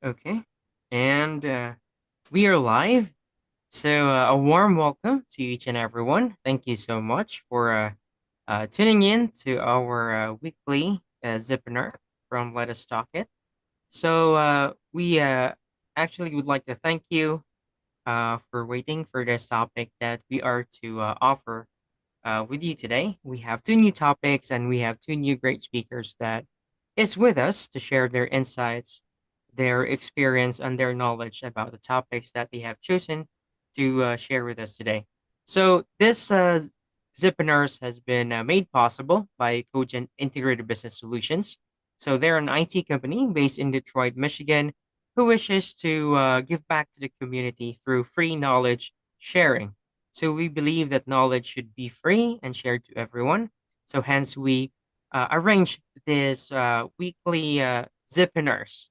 Okay. And we are live. So, a warm welcome to each and everyone. Thank you so much for tuning in to our weekly Zipinar from LetUsTalkIt. So, we actually would like to thank you for waiting for this topic that we are to offer with you today. We have two new topics and we have two new great speakers that is with us to share their insights, their experience, and their knowledge about the topics that they have chosen to share with us today. So this Zipinars has been made possible by Cogent Integrated Business Solutions. So they're an IT company based in Detroit, Michigan, who wishes to give back to the community through free knowledge sharing. So we believe that knowledge should be free and shared to everyone. So hence we arrange this weekly Zipinars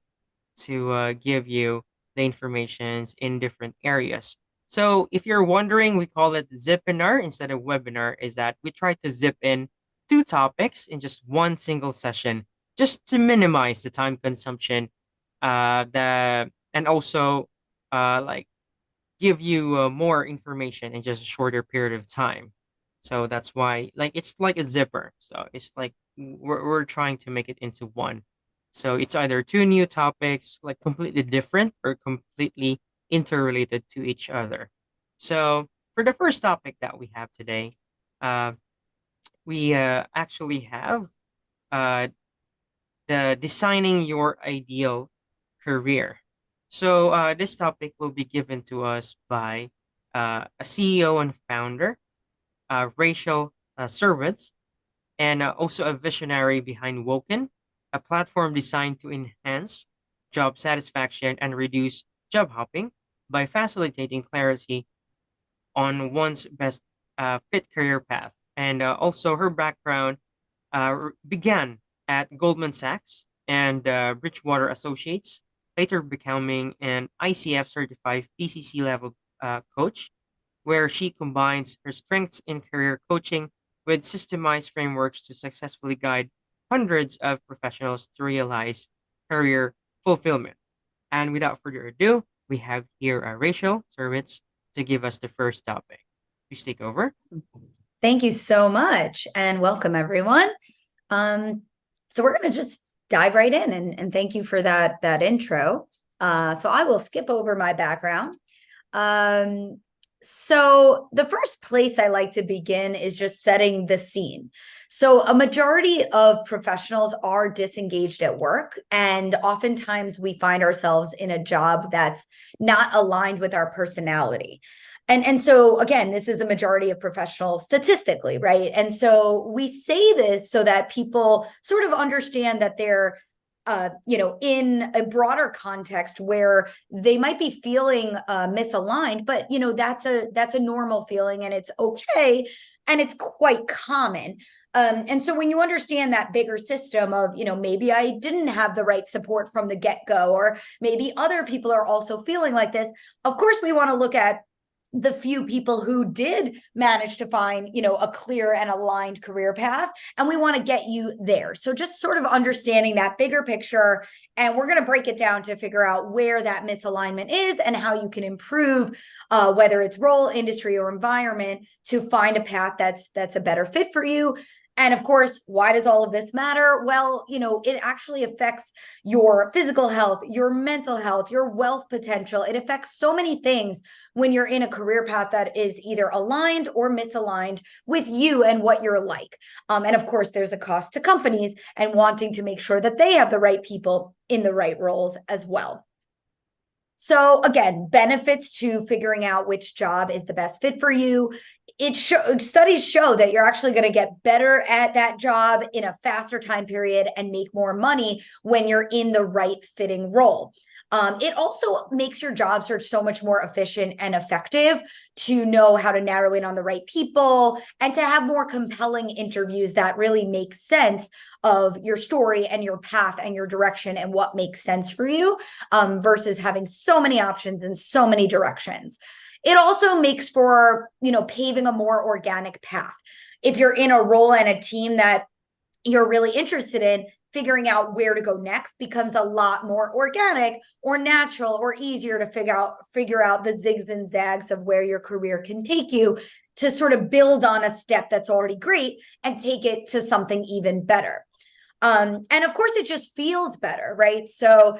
to give you the informations in different areas. So if you're wondering, we call it Zipinar instead of webinar, is that we try to zip in two topics in just one single session, just to minimize the time consumption, and also like give you more information in just a shorter period of time. So that's why, like, it's like a zipper. So it's like we're trying to make it into one. So it's either two new topics, like completely different or completely interrelated to each other. So for the first topic that we have today, uh, we actually have uh, the designing your ideal career. So this topic will be given to us by a CEO and founder, Rachel Serwetz, and also a visionary behind Woken, a platform designed to enhance job satisfaction and reduce job hopping by facilitating clarity on one's best fit career path. And also, her background began at Goldman Sachs and Bridgewater Associates, later becoming an ICF certified PCC level coach, where she combines her strengths in career coaching with systemized frameworks to successfully guide hundreds of professionals to realize career fulfillment. And without further ado, we have here Rachel Serwetz to give us the first topic. Please take over. Thank you so much and welcome everyone. So we're going to just dive right in and thank you for that intro. So I will skip over my background. So the first place I like to begin is just setting the scene. So a majority of professionals are disengaged at work, and oftentimes we find ourselves in a job that's not aligned with our personality. And so again, this is a majority of professionals statistically, right? And so we say this so that people sort of understand that they're in a broader context where they might be feeling misaligned, but that's a normal feeling and it's okay, and it's quite common. And so when you understand that bigger system of, maybe I didn't have the right support from the get-go, or maybe other people are also feeling like this, of course, we want to look at the few people who did manage to find, a clear and aligned career path, and we want to get you there. So just sort of understanding that bigger picture, and we're going to break it down to figure out where that misalignment is and how you can improve, whether it's role, industry, or environment, to find a path that's a better fit for you. And of course, why does all of this matter? Well, it actually affects your physical health, your mental health, your wealth potential. It affects so many things when you're in a career path that is either aligned or misaligned with you and what you're like. And of course, there's a cost to companies and wanting to make sure that they have the right people in the right roles as well. So again, benefits to figuring out which job is the best fit for you. Studies show that you're actually going to get better at that job in a faster time period and make more money when you're in the right fitting role. It also makes your job search so much more efficient and effective, to know how to narrow in on the right people and to have more compelling interviews that really make sense of your story and your path and your direction and what makes sense for you, versus having so many options and so many directions. It also makes for, paving a more organic path. If you're in a role and a team that you're really interested in, figuring out where to go next becomes a lot more organic or natural or easier to figure out the zigs and zags of where your career can take you, to sort of build on a step that's already great and take it to something even better. And of course, it just feels better, right? So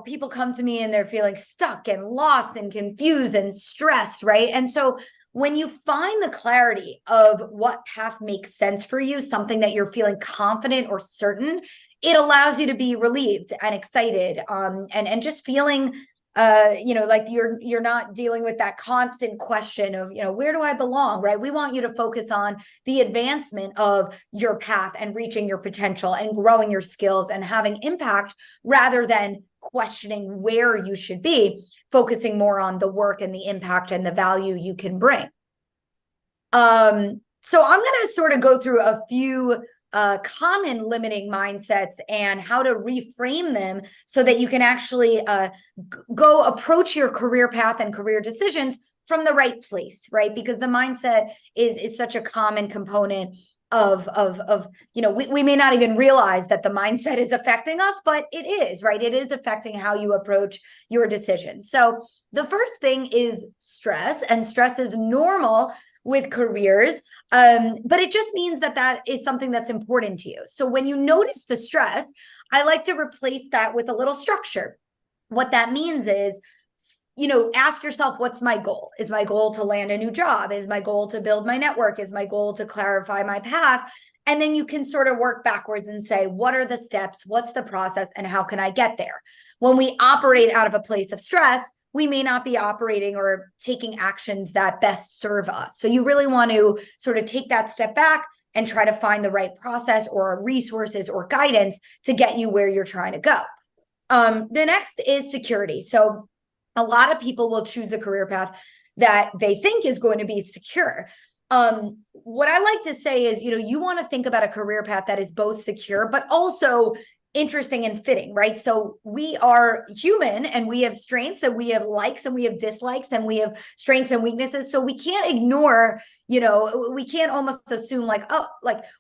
people come to me and they're feeling stuck and lost and confused and stressed, right? And so when you find the clarity of what path makes sense for you, something that you're feeling confident or certain, it allows you to be relieved and excited, and just feeling like you're not dealing with that constant question of, where do I belong, right? We want you to focus on the advancement of your path and reaching your potential and growing your skills and having impact, rather than questioning where you should be, focusing more on the work and the impact and the value you can bring. So I'm going to sort of go through a few common limiting mindsets and how to reframe them so that you can actually go approach your career path and career decisions from the right place, right? Because the mindset is such a common component of we may not even realize that the mindset is affecting us, but it is, right? It is affecting how you approach your decisions. So the first thing is stress, and stress is normal with careers, but it just means that is something that's important to you. So when you notice the stress, I like to replace that with a little structure. What that means is, ask yourself, what's my goal? Is my goal to land a new job? Is my goal to build my network? Is my goal to clarify my path? And then you can sort of work backwards and say, what are the steps? What's the process? And how can I get there? When we operate out of a place of stress, we may not be operating or taking actions that best serve us. So you really want to sort of take that step back and try to find the right process or resources or guidance to get you where you're trying to go. The next is security. So a lot of people will choose a career path that they think is going to be secure. What I like to say is, you want to think about a career path that is both secure, but also interesting and fitting, right? So we are human and we have strengths and we have likes and we have dislikes and we have strengths and weaknesses. So we can't ignore, we can't almost assume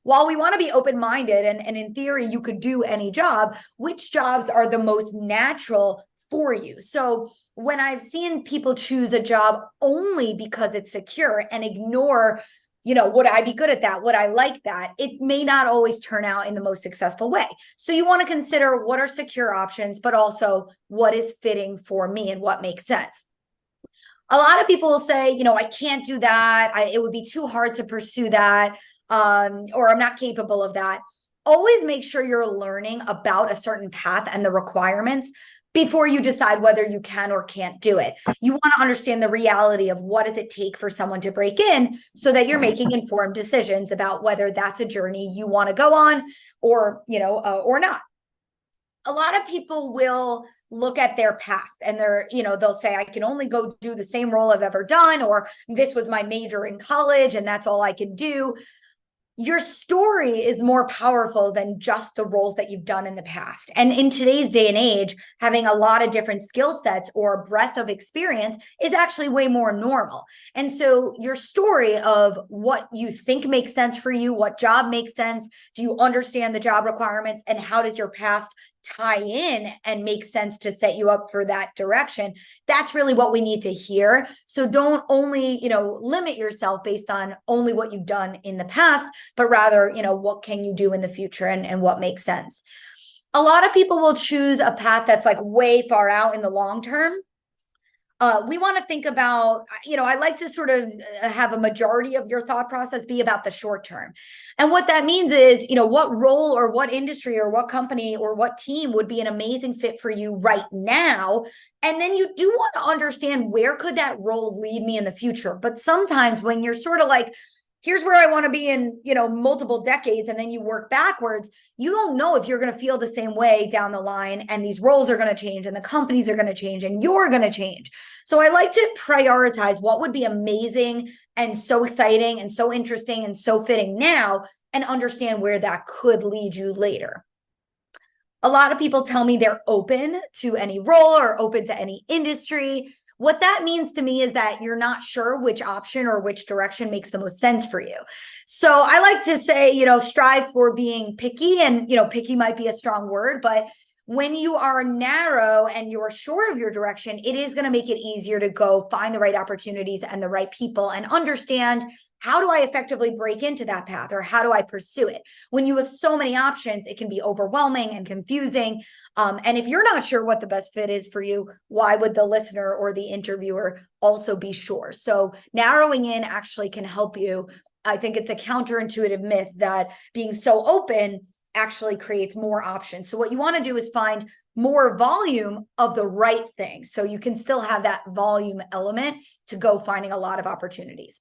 while we want to be open-minded and in theory, you could do any job, which jobs are the most natural for you? So when I've seen people choose a job only because it's secure and ignore, would I be good at that? Would I like that? It may not always turn out in the most successful way. So you want to consider what are secure options, but also what is fitting for me and what makes sense. A lot of people will say, I can't do that. It would be too hard to pursue that, or I'm not capable of that. Always make sure you're learning about a certain path and the requirements before you decide whether you can or can't do it. You want to understand the reality of what does it take for someone to break in so that you're making informed decisions about whether that's a journey you want to go on or not. A lot of people will look at their past and they'll say, I can only go do the same role I've ever done, or this was my major in college and that's all I could do. Your story is more powerful than just the roles that you've done in the past. And in today's day and age, having a lot of different skill sets or breadth of experience is actually way more normal. And so your story of what you think makes sense for you, what job makes sense, do you understand the job requirements, and how does your past tie in and make sense to set you up for that direction? That's really what we need to hear. So don't only, limit yourself based on only what you've done in the past, but rather, what can you do in the future and what makes sense. A lot of people will choose a path that's like way far out in the long term. We want to think about, I like to sort of have a majority of your thought process be about the short term. And what that means is, what role or what industry or what company or what team would be an amazing fit for you right now. And then you do want to understand where could that role lead me in the future. But sometimes when you're sort of like, here's where I want to be in, multiple decades, and then you work backwards, you don't know if you're going to feel the same way down the line, and these roles are going to change and the companies are going to change and you're going to change. So I like to prioritize what would be amazing and so exciting and so interesting and so fitting now, and understand where that could lead you later. A lot of people tell me they're open to any role or open to any industry. What that means to me is that you're not sure which option or which direction makes the most sense for you. So I like to say, strive for being picky, and, picky might be a strong word, but when you are narrow and you're sure of your direction, it is going to make it easier to go find the right opportunities and the right people and understand, how do I effectively break into that path, or how do I pursue it? When you have so many options, it can be overwhelming and confusing. And if you're not sure what the best fit is for you, why would the listener or the interviewer also be sure? So narrowing in actually can help you. I think it's a counterintuitive myth that being so open actually creates more options. So what you want to do is find more volume of the right thing, so you can still have that volume element to go finding a lot of opportunities.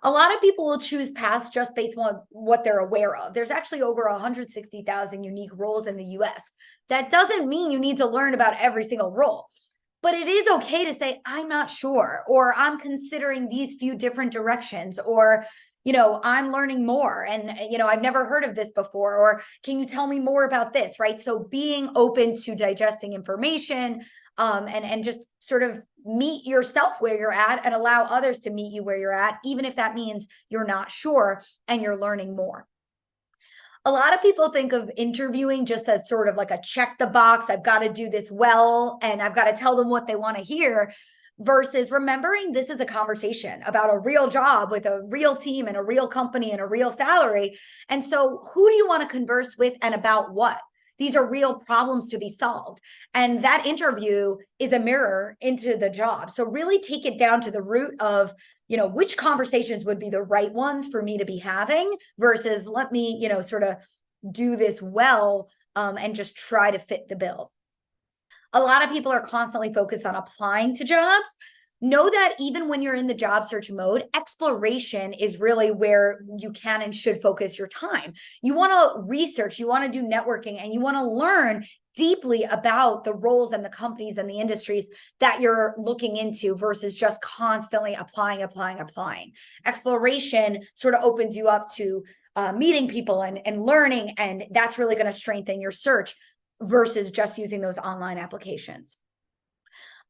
A lot of people will choose paths just based on what they're aware of. There's actually over 160,000 unique roles in the US. That doesn't mean you need to learn about every single role, but it is okay to say, I'm not sure, or I'm considering these few different directions, or I'm learning more, and, I've never heard of this before, or can you tell me more about this, right? So being open to digesting information, and just sort of meet yourself where you're at and allow others to meet you where you're at, even if that means you're not sure and you're learning more. A lot of people think of interviewing just as sort of like a check the box, I've got to do this well, and I've got to tell them what they want to hear, versus remembering this is a conversation about a real job with a real team and a real company and a real salary. And so who do you want to converse with, and about what? These are real problems to be solved. And that interview is a mirror into the job. So really take it down to the root of, which conversations would be the right ones for me to be having, versus let me, sort of do this well, and just try to fit the bill. A lot of people are constantly focused on applying to jobs. Know that even when you're in the job search mode, exploration is really where you can and should focus your time. You want to research, you want to do networking, and you want to learn deeply about the roles and the companies and the industries that you're looking into, versus just constantly applying. Exploration sort of opens you up to meeting people and learning, and that's really going to strengthen your search, versus just using those online applications.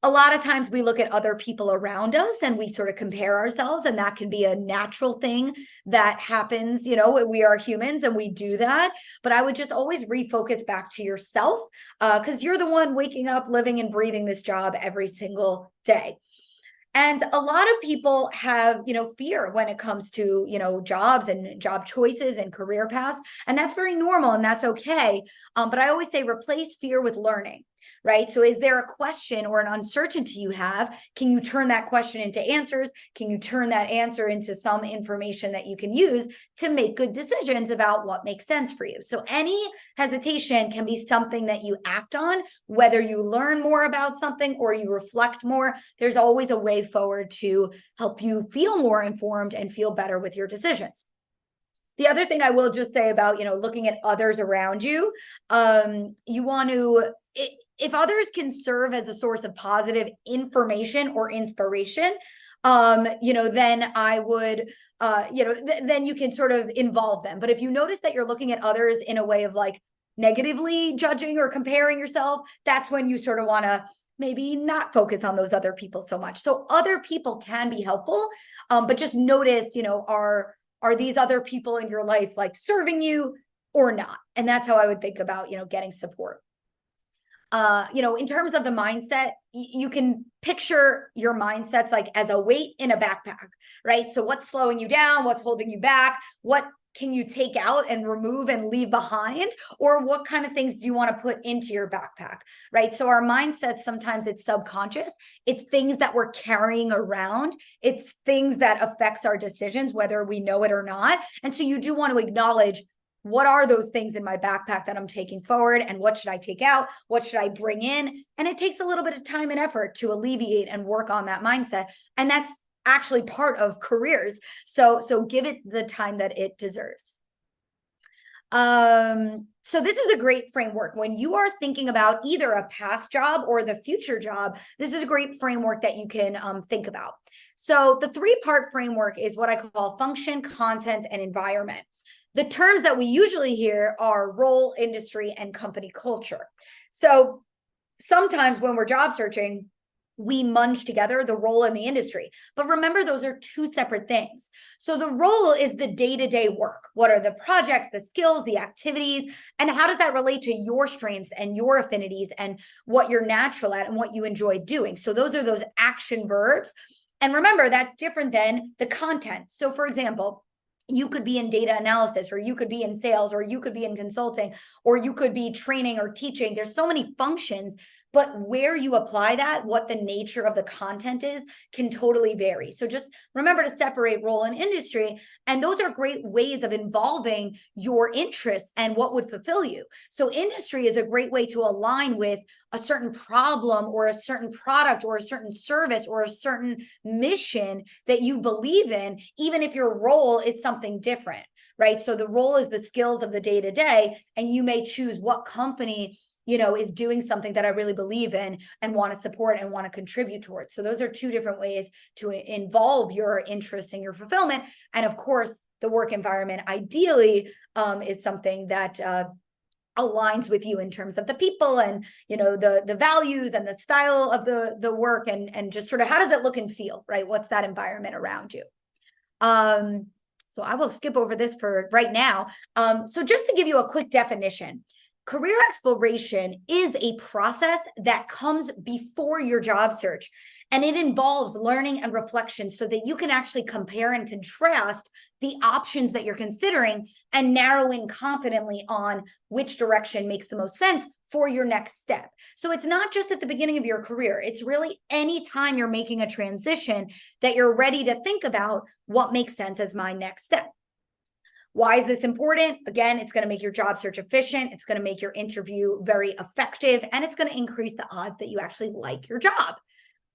A lot of times we look at other people around us and we sort of compare ourselves, and that can be a natural thing that happens. We are humans and we do that, but I would just always refocus back to yourself, because you're the one waking up, living and breathing this job every single day. And a lot of people have, fear when it comes to, jobs and job choices and career paths. And that's very normal, and that's okay. But I always say replace fear with learning, right? So is there a question or an uncertainty you have? Can you turn that question into answers? Can you turn that answer into some information that you can use to make good decisions about what makes sense for you? So any hesitation can be something that you act on, whether you learn more about something or you reflect more. There's always a way forward to help you feel more informed and feel better with your decisions. The other thing I will just say about, looking at others around you, you want to, if others can serve as a source of positive information or inspiration, then I would, then you can sort of involve them. But if you notice that you're looking at others in a way of like negatively judging or comparing yourself, that's when you sort of want to maybe not focus on those other people so much. So other people can be helpful, but just notice, are these other people in your life like serving you or not? And that's how I would think about, getting support. In terms of the mindset, you can picture your mindsets like as a weight in a backpack, right? So what's slowing you down? What's holding you back? What can you take out and remove and leave behind? Or what kind of things do you want to put into your backpack, right? So our mindsets, sometimes it's subconscious. It's things that we're carrying around. It's things that affects our decisions, whether we know it or not. And so you do want to acknowledge, what are those things in my backpack that I'm taking forward, and what should I take out? What should I bring in? And it takes a little bit of time and effort to alleviate and work on that mindset. And that's actually part of careers. So give it the time that it deserves. So this is a great framework when you are thinking about either a past job or the future job. This is a great framework that you can think about. So the 3-part framework is what I call function, content, and environment. The terms that we usually hear are role, industry, and company culture. So sometimes when we're job searching, we munge together the role in the industry. But remember, those are two separate things. So the role is the day-to-day work. What are the projects, the skills, the activities, and how does that relate to your strengths and your affinities and what you're natural at and what you enjoy doing? So those are those action verbs. And remember, that's different than the content. So for example, you could be in data analysis, or you could be in sales, or you could be in consulting, or you could be training or teaching. There's so many functions, but where you apply that, what the nature of the content is, can totally vary. So just remember to separate role and industry. And those are great ways of involving your interests and what would fulfill you. So industry is a great way to align with a certain problem or a certain product or a certain service or a certain mission that you believe in, even if your role is something different, right? So the role is the skills of the day-to-day, and you may choose what company is doing something that I really believe in and want to support and want to contribute towards. So those are two different ways to involve your interest and your fulfillment. And of course, the work environment ideally is something that aligns with you in terms of the people and the values and the style of the work, and just sort of how does it look and feel, right? What's that environment around you? So I will skip over this for right now. So just to give you a quick definition, career exploration is a process that comes before your job search, and it involves learning and reflection so that you can actually compare and contrast the options that you're considering and narrow in confidently on which direction makes the most sense for your next step. So it's not just at the beginning of your career. It's really any time you're making a transition that you're ready to think about what makes sense as my next step. Why is this important? Again, it's going to make your job search efficient. It's going to make your interview very effective, and it's going to increase the odds that you actually like your job.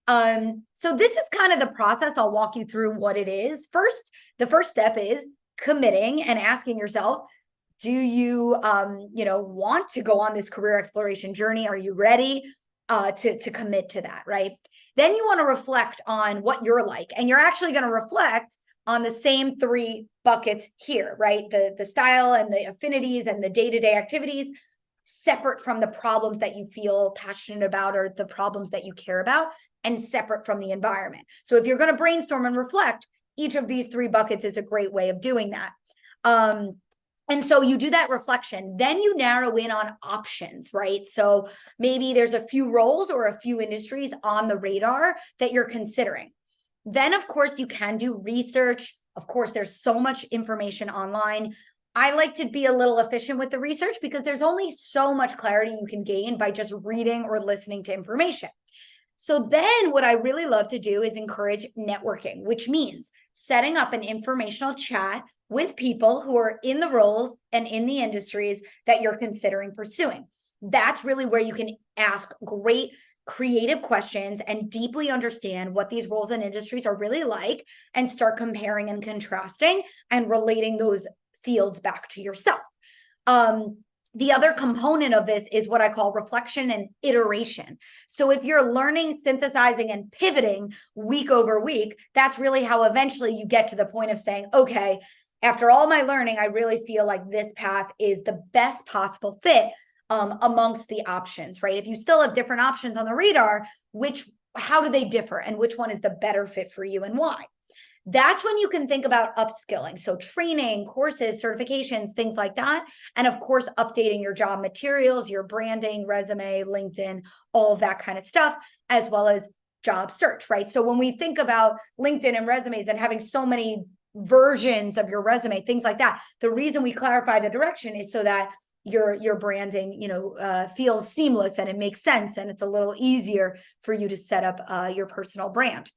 So this is kind of the process. I'll walk you through what it is. First, the first step is committing and asking yourself, do you, want to go on this career exploration journey? Are you ready to commit to that, right? Then you want to reflect on what you're like, and you're actually going to reflect on the same three buckets here, right? The style and the affinities and the day-to-day activities, separate from the problems that you feel passionate about or the problems that you care about, and separate from the environment. So if you're going to brainstorm and reflect, each of these three buckets is a great way of doing that. And so you do that reflection, then you narrow in on options, right? So maybe there's a few roles or a few industries on the radar that you're considering. Then, of course, you can do research. Of course, there's so much information online. I like to be a little efficient with the research because there's only so much clarity you can gain by just reading or listening to information. So then what I really love to do is encourage networking, which means setting up an informational chat with people who are in the roles and in the industries that you're considering pursuing. That's really where you can ask great creative questions and deeply understand what these roles and industries are really like, and start comparing and contrasting and relating those fields back to yourself. The other component of this is what I call reflection and iteration. So if you're learning, synthesizing, and pivoting week over week, that's really how eventually you get to the point of saying, okay, after all my learning, I really feel like this path is the best possible fit amongst the options, right? If you still have different options on the radar, how do they differ, and which one is the better fit for you and why? That's when you can think about upskilling. So training, courses, certifications, things like that. And of course, updating your job materials, your branding, resume, LinkedIn, all of that kind of stuff, as well as job search, right? So when we think about LinkedIn and resumes and having so many versions of your resume, things like that, the reason we clarify the direction is so that your branding, feels seamless and it makes sense, and it's a little easier for you to set up your personal brand.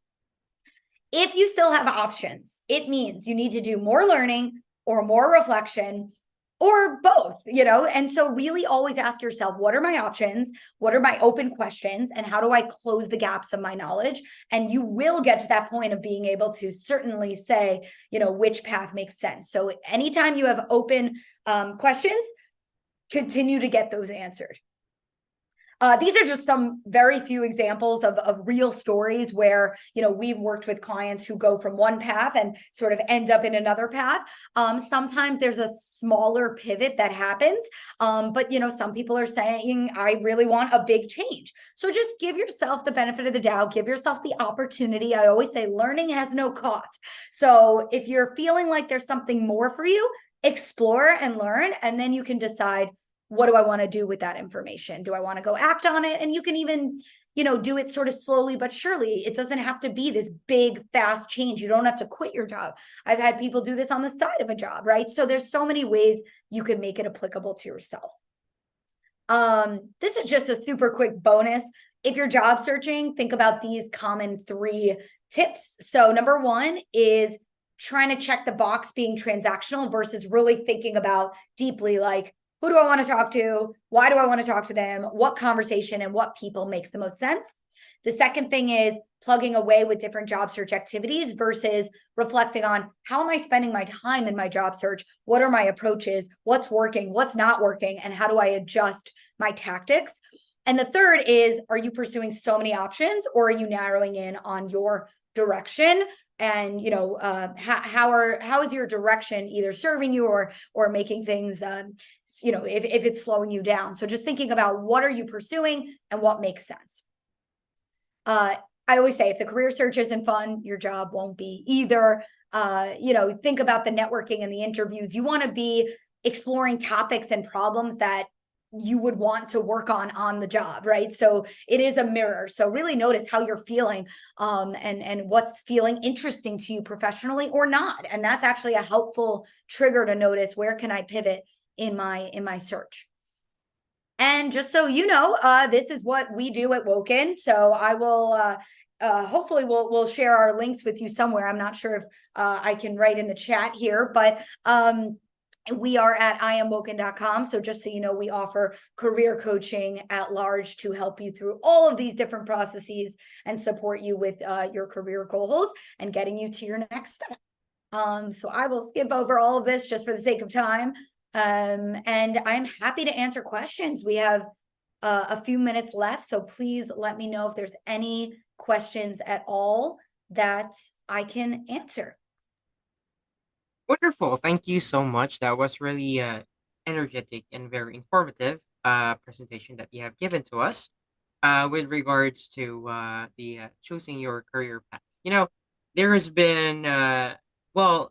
If you still have options, it means you need to do more learning or more reflection or both, and so really always ask yourself, what are my options? What are my open questions? And how do I close the gaps of my knowledge? And you will get to that point of being able to certainly say, which path makes sense. So anytime you have open questions, continue to get those answered. These are just some very few examples of real stories where, we've worked with clients who go from one path and sort of end up in another path. Sometimes there's a smaller pivot that happens, but some people are saying, I really want a big change. So just give yourself the benefit of the doubt, give yourself the opportunity. I always say learning has no cost. So if you're feeling like there's something more for you, explore and learn, and then you can decide, what do I want to do with that information? Do I want to go act on it? And you can even, do it sort of slowly but surely. It doesn't have to be this big, fast change. You don't have to quit your job. I've had people do this on the side of a job, right? So there's so many ways you can make it applicable to yourself. This is just a super quick bonus. If you're job searching, think about these common 3 tips. So number 1 is trying to check the box being transactional versus really thinking about deeply, like, who do I want to talk to? Why do I want to talk to them? What conversation and what people makes the most sense? The second thing is plugging away with different job search activities versus reflecting on, how am I spending my time in my job search? What are my approaches? What's working? What's not working? And how do I adjust my tactics? And the third is, are you pursuing so many options, or are you narrowing in on your direction? And how is your direction either serving you or making things if it's slowing you down? So just thinking about, what are you pursuing and what makes sense. I always say, if the career search isn't fun, your job won't be either. Think about the networking and the interviews. You want to be exploring topics and problems that you would want to work on the job, right? So it is a mirror. So really notice how you're feeling, and what's feeling interesting to you professionally or not. And that's actually a helpful trigger to notice, where can I pivot in my search. And just so you know, this is what we do at Woken. So I will hopefully we'll share our links with you somewhere. I'm not sure if I can write in the chat here, but we are at IamWoken.com. So just so you know, we offer career coaching at large to help you through all of these different processes and support you with your career goals and getting you to your next step. So I will skip over all of this just for the sake of time. And I'm happy to answer questions. We have a few minutes left, so please let me know if there's any questions at all that I can answer. Wonderful. Thank you so much. That was really energetic and very informative presentation that you have given to us with regards to the choosing your career path. There has been for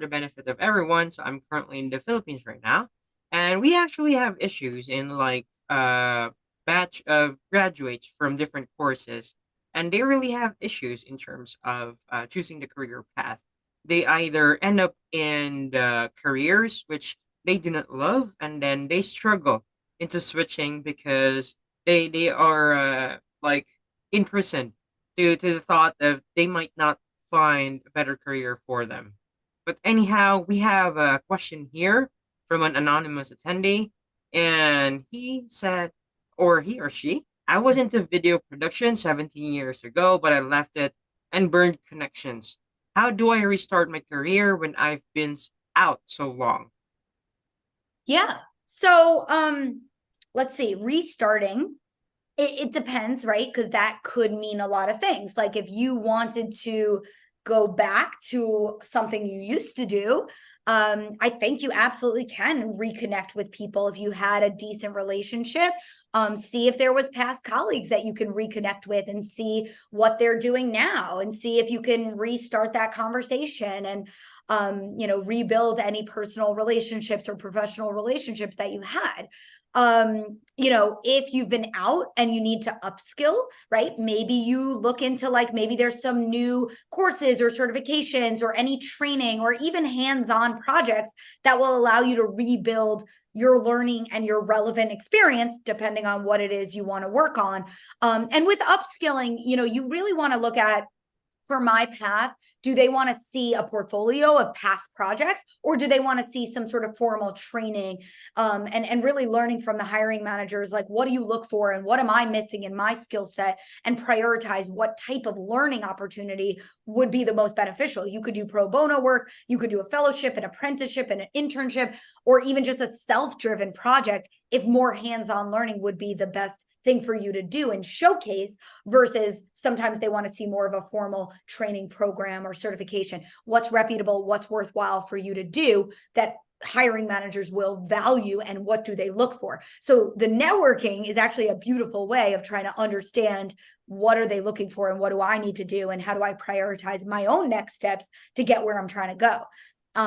the benefit of everyone. So I'm currently in the Philippines right now, and we actually have issues in like batch of graduates from different courses, and they really have issues in terms of choosing the career path. They either end up in the careers which they do not love, and then they struggle into switching because they are like imprisoned to the thought of they might not find a better career for them. But anyhow, we have a question here from an anonymous attendee, and he said, or he or she, I was into video production 17 years ago, but I left it and burned connections. How do I restart my career when I've been out so long? Yeah. So let's see, restarting. It depends, right? Because that could mean a lot of things. Like if you wanted to go back to something you used to do, I think you absolutely can reconnect with people if you had a decent relationship. See if there was past colleagues that you can reconnect with and see what they're doing now, and see if you can restart that conversation and rebuild any personal relationships or professional relationships that you had. If you've been out and you need to upskill, right? Maybe you look into maybe there's some new courses or certifications or any training or even hands-on projects that will allow you to rebuild your learning and your relevant experience, depending on what it is you want to work on. And with upskilling, you really want to look at, for my path, do they want to see a portfolio of past projects, or do they want to see some sort of formal training, and really learning from the hiring managers, like, what do you look for and what am I missing in my skill set, and prioritize what type of learning opportunity would be the most beneficial. You could do pro bono work, you could do a fellowship, an apprenticeship, and an internship, or even just a self-driven project. if more hands-on learning would be the best thing for you to do and showcase, versus sometimes they want to see more of a formal training program or certification. What's reputable, what's worthwhile for you to do that hiring managers will value, and what do they look for? So the networking is actually a beautiful way of trying to understand what are they looking for, and what do I need to do, and how do I prioritize my own next steps to get where I'm trying to go.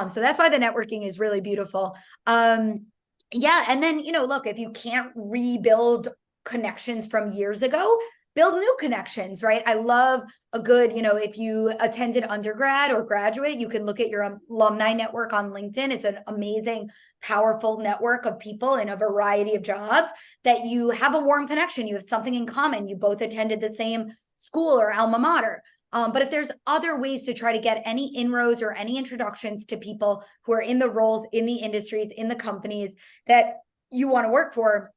So that's why the networking is really beautiful. Yeah, and then, look, if you can't rebuild connections from years ago, build new connections, right? I love a good, if you attended undergrad or graduate, you can look at your alumni network on LinkedIn. It's an amazing, powerful network of people in a variety of jobs that you have a warm connection. You have something in common. You both attended the same school or alma mater. But if there's other ways to try to get any inroads or any introductions to people who are in the roles, in the industries, in the companies that you want to work for,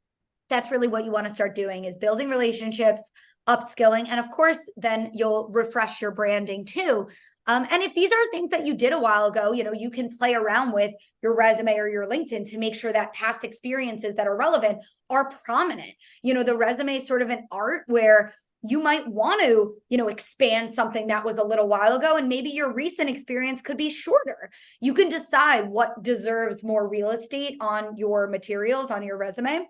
that's really what you want to start doing, is building relationships, upskilling. And of course, then you'll refresh your branding too. And if these are things that you did a while ago, you can play around with your resume or your LinkedIn to make sure that past experiences that are relevant are prominent. The resume is sort of an art where you might want to, expand something that was a little while ago, and maybe your recent experience could be shorter. You can decide what deserves more real estate on your materials, on your resume,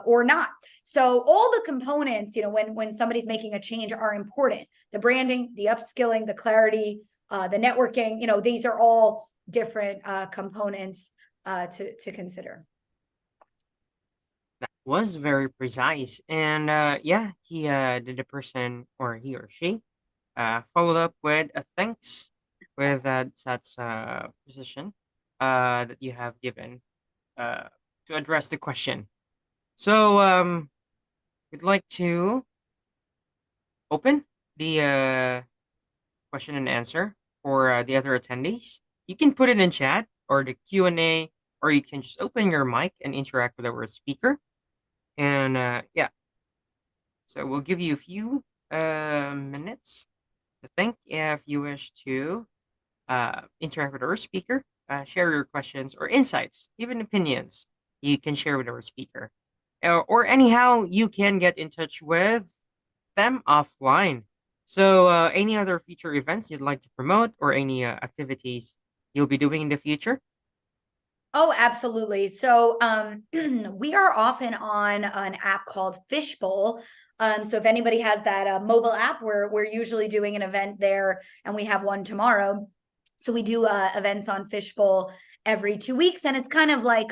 or not. So all the components, when somebody's making a change, are important. The branding, the upskilling, the clarity, the networking, these are all different components to consider. That was very precise. And yeah, the person, or he or she, followed up with a thanks with such precision that you have given to address the question. So we'd like to open the question and answer for the other attendees. You can put it in chat or the Q&A, or you can just open your mic and interact with our speaker. And yeah, so we'll give you a few minutes to think if you wish to interact with our speaker, share your questions or insights, even opinions you can share with our speaker. Or anyhow, you can get in touch with them offline. So, any other future events you'd like to promote, or any activities you'll be doing in the future? Oh, absolutely. So we are often on an app called Fishbowl. So if anybody has that mobile app, we're usually doing an event there, and we have one tomorrow. So we do events on Fishbowl every 2 weeks, and it's kind of like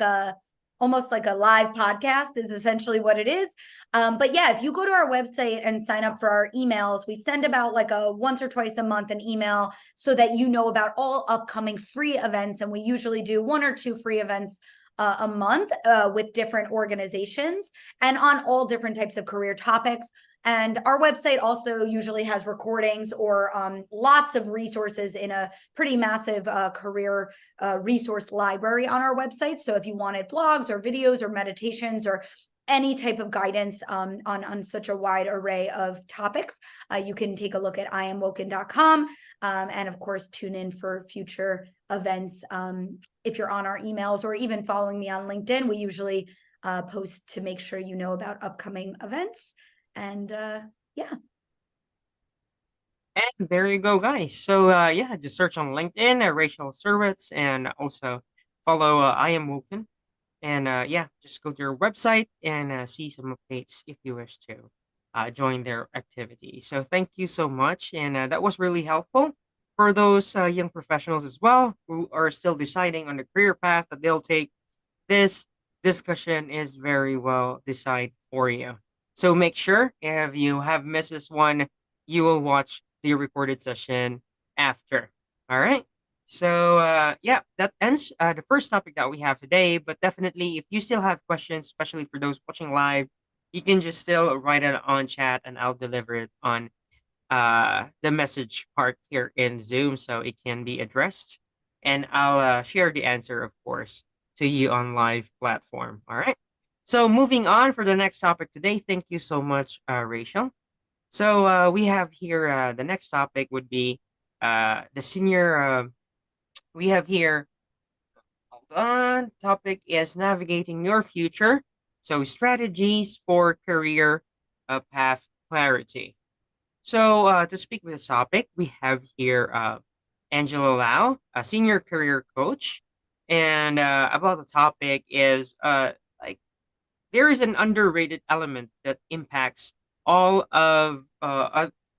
almost like a live podcast is essentially what it is. But yeah, if you go to our website and sign up for our emails, we send about like a once or twice a month an email so that you know about all upcoming free events. And we usually do 1 or 2 free events a month with different organizations and on all different types of career topics. And our website also usually has recordings or lots of resources in a pretty massive career resource library on our website. So if you wanted blogs or videos or meditations or any type of guidance on such a wide array of topics, you can take a look at iamwoken.com. And of course, tune in for future events. If you're on our emails or even following me on LinkedIn, we usually post to make sure you know about upcoming events. And yeah. And there you go, guys. So yeah, just search on LinkedIn, Rachel Serwetz, and also follow I Am Woken. And yeah, just go to your website and see some updates if you wish to join their activity. So thank you so much. And that was really helpful for those young professionals as well who are still deciding on the career path that they'll take. This discussion is very well designed for you. So make sure if you have missed this one, you will watch the recorded session after. All right. So yeah, that ends the first topic that we have today. But definitely, if you still have questions, especially for those watching live, you can just still write it on chat, and I'll deliver it on the message part here in Zoom, so it can be addressed, and I'll share the answer, of course, to you on live platform. All right. So moving on for the next topic today. Thank you so much, Rachel. So we have here the next topic would be the senior. We have here. Hold on. Topic is navigating your future So, strategies for career path clarity. So, to speak with this topic, we have here Angela Lau, a senior career coach. And about the topic is like there is an underrated element that impacts all of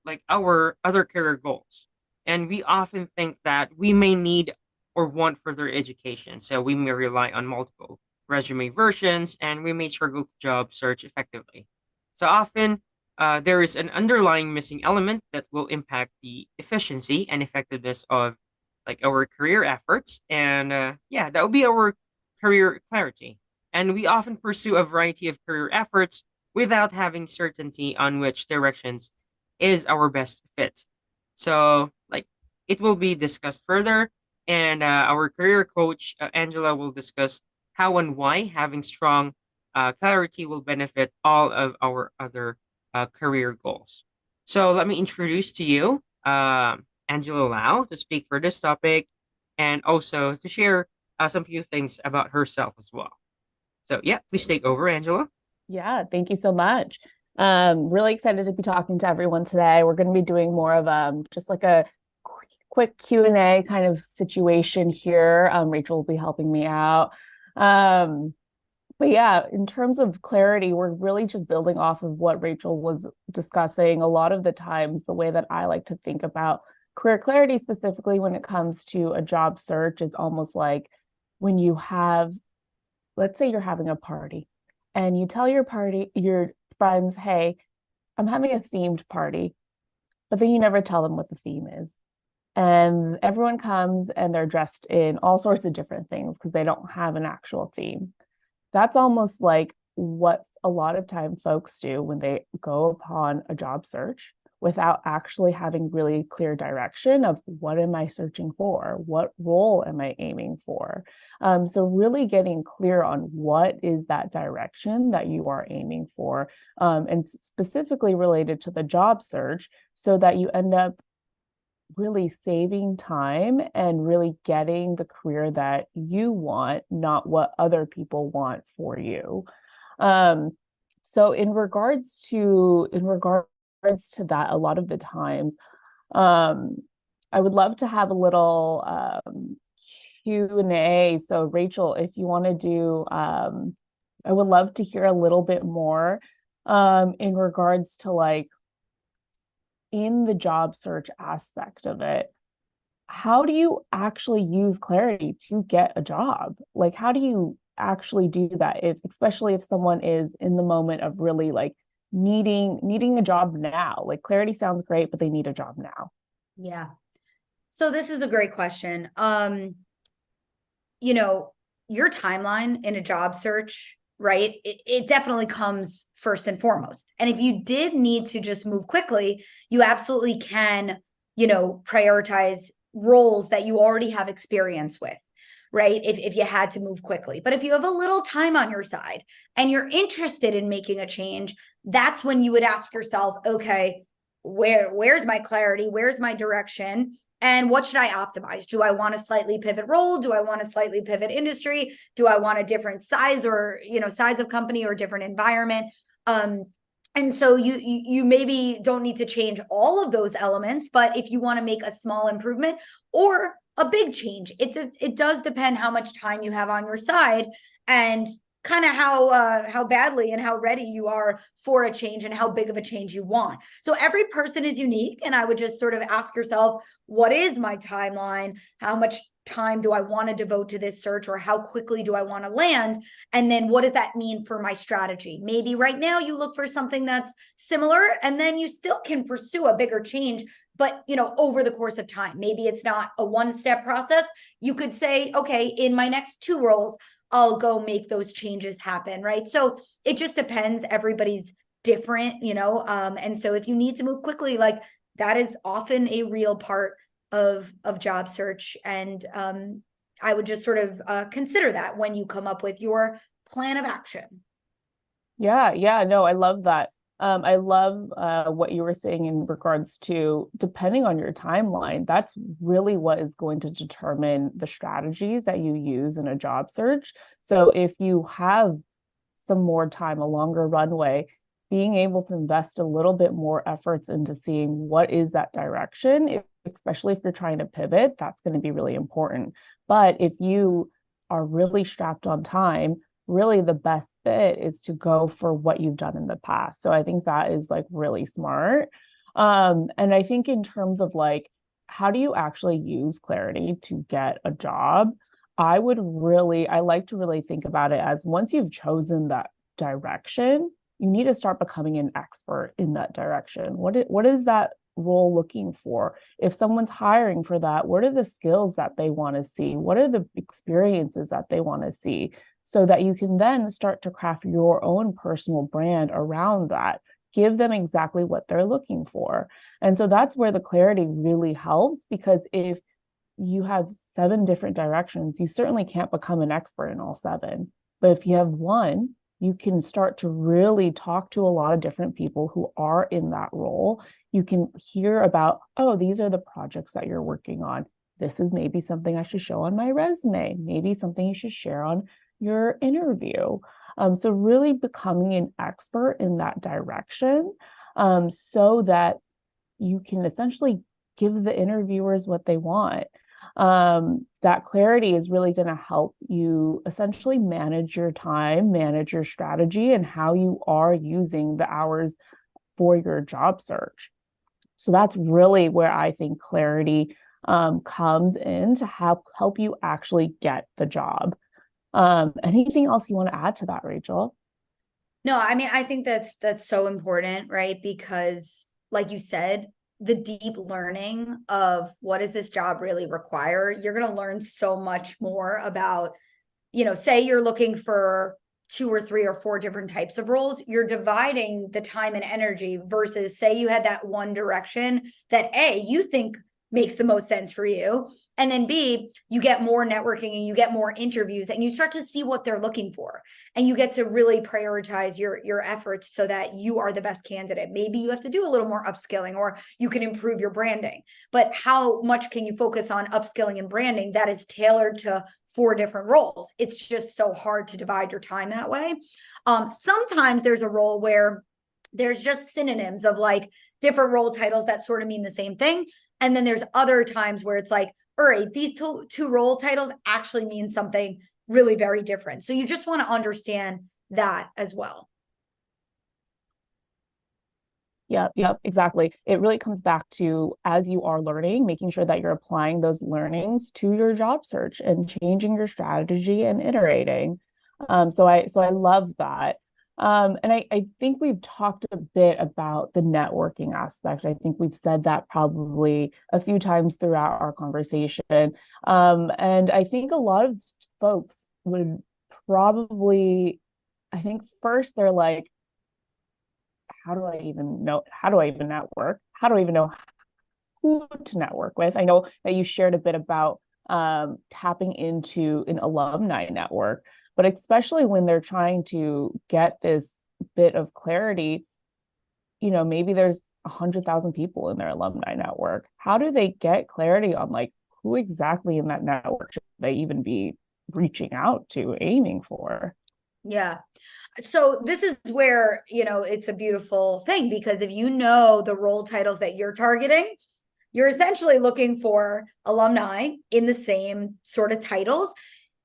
like our other career goals. And we often think that we may need or want further education. So we may rely on multiple resume versions and we may struggle to job search effectively. So often there is an underlying missing element that will impact the efficiency and effectiveness of like our career efforts. And yeah, that would be our career clarity. And we often pursue a variety of career efforts without having certainty on which directions is our best fit. So, like, it will be discussed further, and our career coach, Angela, will discuss how and why having strong clarity will benefit all of our other career goals. So, let me introduce to you Angela Lau to speak for this topic and also to share some few things about herself as well. So yeah, please take over, Angela. Yeah, thank you so much. Really excited to be talking to everyone today. We're going to be doing more of just like a quick Q&A kind of situation here. Rachel will be helping me out. But yeah, in terms of clarity, we're really just building off of what Rachel was discussing. A lot of the times, the way that I like to think about career clarity, specifically when it comes to a job search, is almost like when you have, let's say you're having a party and you tell your friends, hey, I'm having a themed party, but then you never tell them what the theme is. And everyone comes and they're dressed in all sorts of different things because they don't have an actual theme. That's almost like what a lot of time folks do when they go upon a job search without actually having really clear direction of what am I searching for? What role am I aiming for? So really getting clear on what is that direction that you are aiming for, and specifically related to the job search, so that you end up really saving time and really getting the career that you want, not what other people want for you. So in regards to that, a lot of the times, I would love to have a little Q&A. So Rachel, if you want to do, I would love to hear a little bit more in regards to like in the job search aspect of it. How do you actually use clarity to get a job? Like, how do you actually do that, especially if someone is in the moment of really like needing a job now? Like, clarity sounds great, but they need a job now. Yeah. So this is a great question. Your timeline in a job search, right? It definitely comes first and foremost. And if you did need to just move quickly, you absolutely can, prioritize roles that you already have experience with, right? If you had to move quickly. But if you have a little time on your side and you're interested in making a change, that's when you would ask yourself, okay, where's my clarity? Where's my direction? And what should I optimize? Do I want a slightly pivot role? Do I want a slightly pivot industry? Do I want a different size or, size of company or different environment? And so you maybe don't need to change all of those elements, but if you want to make a small improvement or a big change, it does depend how much time you have on your side and kind of how badly and how ready you are for a change and how big of a change you want. So every person is unique, and I would just sort of ask yourself, what is my timeline? How much time do I want to devote to this search, or how quickly do I want to land? And then what does that mean for my strategy? Maybe right now you look for something that's similar, and then you still can pursue a bigger change, but over the course of time. Maybe it's not a one-step process. You could say, okay, in my next 2 roles, I'll go make those changes happen, right? So it just depends. Everybody's different, and so if you need to move quickly, like that is often a real part of job search. And I would just sort of consider that when you come up with your plan of action. Yeah, no, I love that. I love what you were saying in regards to depending on your timeline. That's really what is going to determine the strategies that you use in a job search. So if you have some more time, a longer runway, being able to invest a little bit more efforts into seeing what is that direction, especially if you're trying to pivot, that's going to be really important. But if you are really strapped on time, really the best bit is to go for what you've done in the past. So I think that is like really smart. And I think in terms of like, how do you actually use clarity to get a job? I like to really think about it as once you've chosen that direction, you need to start becoming an expert in that direction. What is that role looking for? If someone's hiring for that, what are the skills that they want to see? What are the experiences that they want to see? So that you can then start to craft your own personal brand around that. Give them exactly what they're looking for. And so that's where the clarity really helps, because if you have 7 different directions, you certainly can't become an expert in all 7. But if you have one, you can start to really talk to a lot of different people who are in that role. You can hear about, oh, these are the projects that you're working on. This is maybe something I should show on my resume, maybe something you should share on your interview. So really becoming an expert in that direction, so that you can essentially give the interviewers what they want. That clarity is really going to help you essentially manage your time, manage your strategy, and how you are using the hours for your job search. So that's really where I think clarity comes in to help you actually get the job. Anything else you want to add to that, Rachel? No, I mean, I think that's so important, right? Because like you said, the deep learning of what does this job really require, you're going to learn so much more about, say you're looking for 2 or 3 or 4 different types of roles, you're dividing the time and energy versus say you had that one direction that A, you think makes the most sense for you. And then B, you get more networking and you get more interviews and you start to see what they're looking for. And you get to really prioritize your efforts so that you are the best candidate. Maybe you have to do a little more upskilling, or you can improve your branding. But how much can you focus on upskilling and branding that is tailored to 4 different roles? It's just so hard to divide your time that way. Sometimes there's a role where there's just synonyms of like different role titles that sort of mean the same thing. And then there's other times where it's like, all right, these two role titles actually mean something really very different. So you just want to understand that as well. Yep, exactly. It really comes back to, as you are learning, making sure that you're applying those learnings to your job search and changing your strategy and iterating. So I love that. And I think we've talked a bit about the networking aspect. I think we've said that probably a few times throughout our conversation. And I think a lot of folks would probably, I think first they're like, how do I even network? How do I even know who to network with? I know that you shared a bit about tapping into an alumni network, but especially when they're trying to get this bit of clarity, maybe there's 100,000 people in their alumni network. How do they get clarity on like who exactly in that network should they even be reaching out to, aiming for? Yeah. So this is where, it's a beautiful thing, because if you know the role titles that you're targeting, you're essentially looking for alumni in the same sort of titles.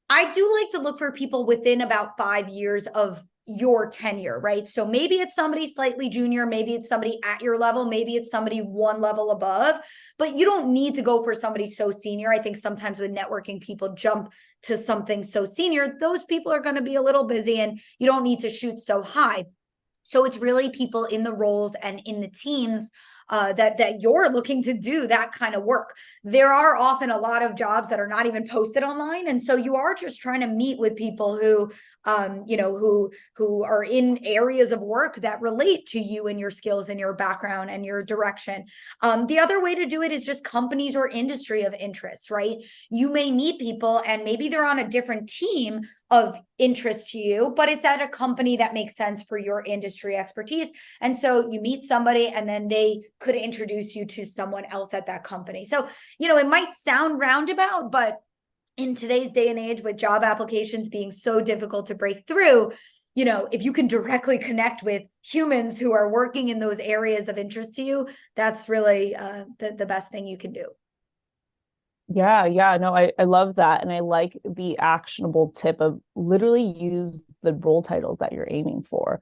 I do like to look for people within about 5 years of your tenure, right? So maybe it's somebody slightly junior, maybe it's somebody at your level, maybe it's somebody one level above, but you don't need to go for somebody so senior. I think sometimes with networking, people jump to something so senior. Those people are going to be a little busy and you don't need to shoot so high. So it's really people in the roles and in the teams that you're looking to do that kind of work. There are often a lot of jobs that are not even posted online, and so you are just trying to meet with people who who are in areas of work that relate to you and your skills and your background and your direction. The other way to do it is just companies or industry of interest, right? You may meet people and maybe they're on a different team of interest to you, but it's at a company that makes sense for your industry expertise. And so you meet somebody and then they could introduce you to someone else at that company. So, it might sound roundabout, but in today's day and age with job applications being so difficult to break through, if you can directly connect with humans who are working in those areas of interest to you, that's really the best thing you can do. Yeah, no, I love that. And I like the actionable tip of literally use the role titles that you're aiming for.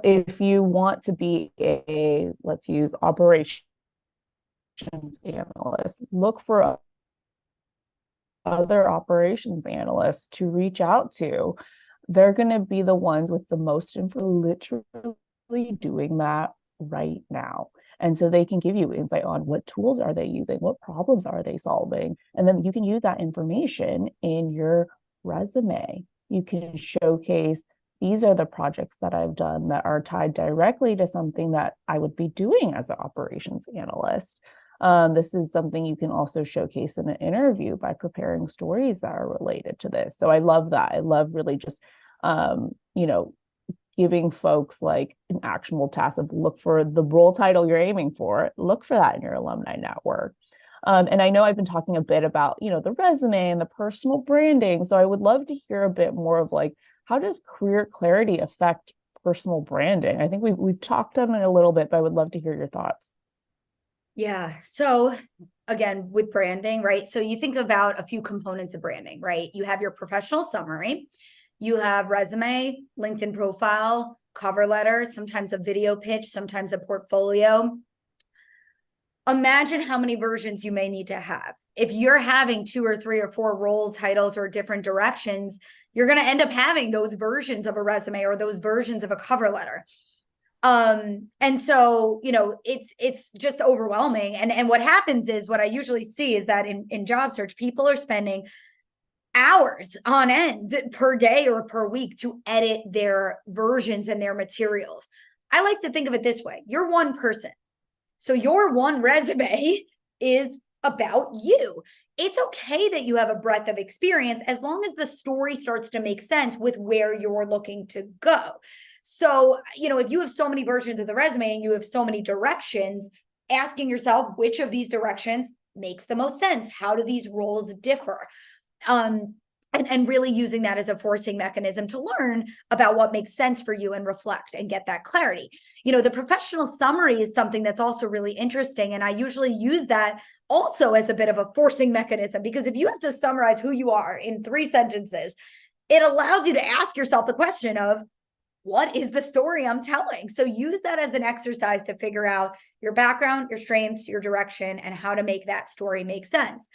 If you want to be let's use operations analyst, look for other operations analysts to reach out to. They're going to be the ones with the most info, literally doing that right now. And so they can give you insight on what tools are they using, what problems are they solving, and then you can use that information in your resume. You can showcase, these are the projects that I've done that are tied directly to something that I would be doing as an operations analyst. This is something you can also showcase in an interview by preparing stories that are related to this. So I love that. I love really just, giving folks like an actionable task of look for the role title you're aiming for, look for that in your alumni network. And I know I've been talking a bit about, the resume and the personal branding. So I would love to hear a bit more of like, how does career clarity affect personal branding? I think we've talked on it a little bit, but I would love to hear your thoughts. Yeah. So again, with branding, right? So you think about a few components of branding, right? You have your professional summary, you have resume, LinkedIn profile, cover letter, sometimes a video pitch, sometimes a portfolio. Imagine how many versions you may need to have. If you're having 2 or 3 or 4 role titles or different directions, you're going to end up having those versions of a resume or those versions of a cover letter. And so, it's just overwhelming. And what happens is, what I usually see is that in job search, people are spending hours on end per day or per week to edit their versions and their materials. I like to think of it this way. You're one person. So your one resume is about you. It's okay that you have a breadth of experience as long as the story starts to make sense with where you're looking to go. So, if you have so many versions of the resume and you have so many directions, asking yourself which of these directions makes the most sense. How do these roles differ? And really using that as a forcing mechanism to learn about what makes sense for you and reflect and get that clarity. The professional summary is something that's also really interesting. And I usually use that also as a bit of a forcing mechanism, because if you have to summarize who you are in 3 sentences, it allows you to ask yourself the question of, what is the story I'm telling? So use that as an exercise to figure out your background, your strengths, your direction, and how to make that story make sense.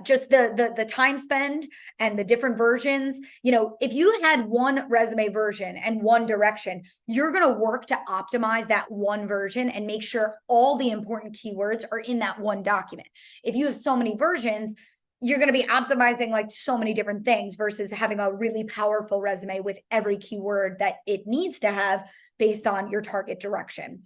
Just the time spend and the different versions. If you had one resume version and one direction, you're going to work to optimize that one version and make sure all the important keywords are in that one document. If you have so many versions, you're going to be optimizing like so many different things versus having a really powerful resume with every keyword that it needs to have based on your target direction.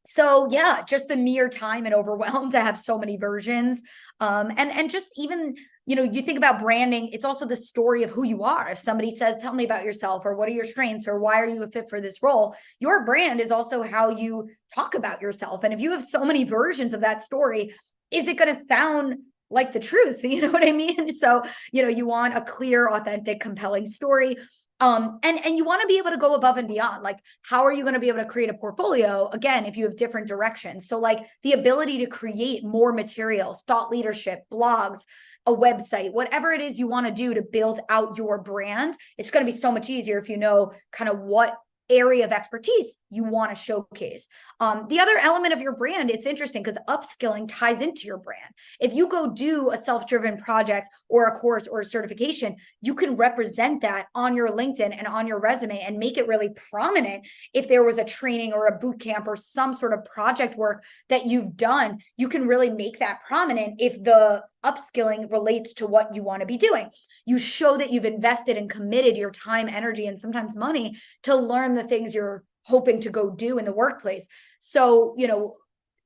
So yeah, just the mere time and overwhelm to have so many versions. And just even, you think about branding, it's also the story of who you are. If somebody says, tell me about yourself, or what are your strengths, or why are you a fit for this role? Your brand is also how you talk about yourself. And if you have so many versions of that story, is it going to sound like the truth? You know what I mean? So, you want a clear, authentic, compelling story. And you want to be able to go above and beyond. Like, how are you going to be able to create a portfolio? Again, if you have different directions. So like the ability to create more materials, thought leadership, blogs, a website, whatever it is you want to do to build out your brand, it's going to be so much easier if you know kind of what area of expertise you want to showcase. The other element of your brand, it's interesting because upskilling ties into your brand. If you go do a self-driven project or a course or a certification, you can represent that on your LinkedIn and on your resume and make it really prominent. If there was a training or a boot camp or some sort of project work that you've done, you can really make that prominent if the upskilling relates to what you want to be doing. You show that you've invested and committed your time, energy, and sometimes money to learn the things you're hoping to go do in the workplace. So,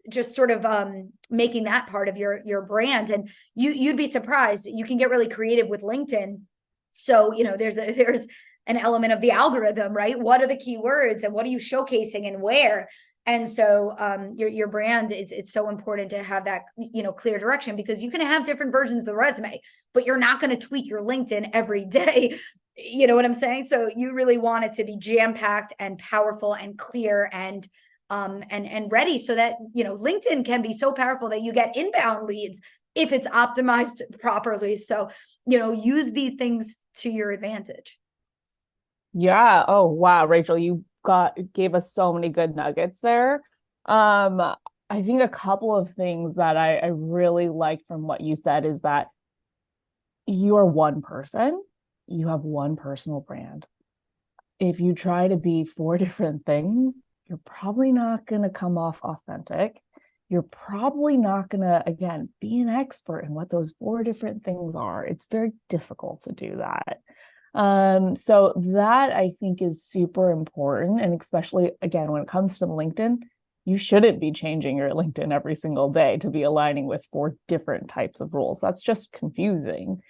just sort of making that part of your brand. And you'd be surprised. You can get really creative with LinkedIn. So, there's an element of the algorithm, right? What are the keywords and what are you showcasing and where? And so your brand, it's so important to have that, clear direction, because you can have different versions of the resume, but you're not going to tweak your LinkedIn every day You know what I'm saying? So you really want it to be jam-packed and powerful and clear and ready, so that, you know, LinkedIn can be so powerful that you get inbound leads if it's optimized properly. So, you know, use these things to your advantage. Yeah. Oh, wow, Rachel, you gave us so many good nuggets there. Um, I think a couple of things that I really liked from what you said is that you are one person, you have one personal brand. If you try to be four different things, you're probably not going to come off authentic. You're probably not going to, again, be an expert in what those four different things are. It's very difficult to do that. So that I think is super important. And especially, again, when it comes to LinkedIn, you shouldn't be changing your LinkedIn every single day to be aligning with four different types of roles. That's just confusing.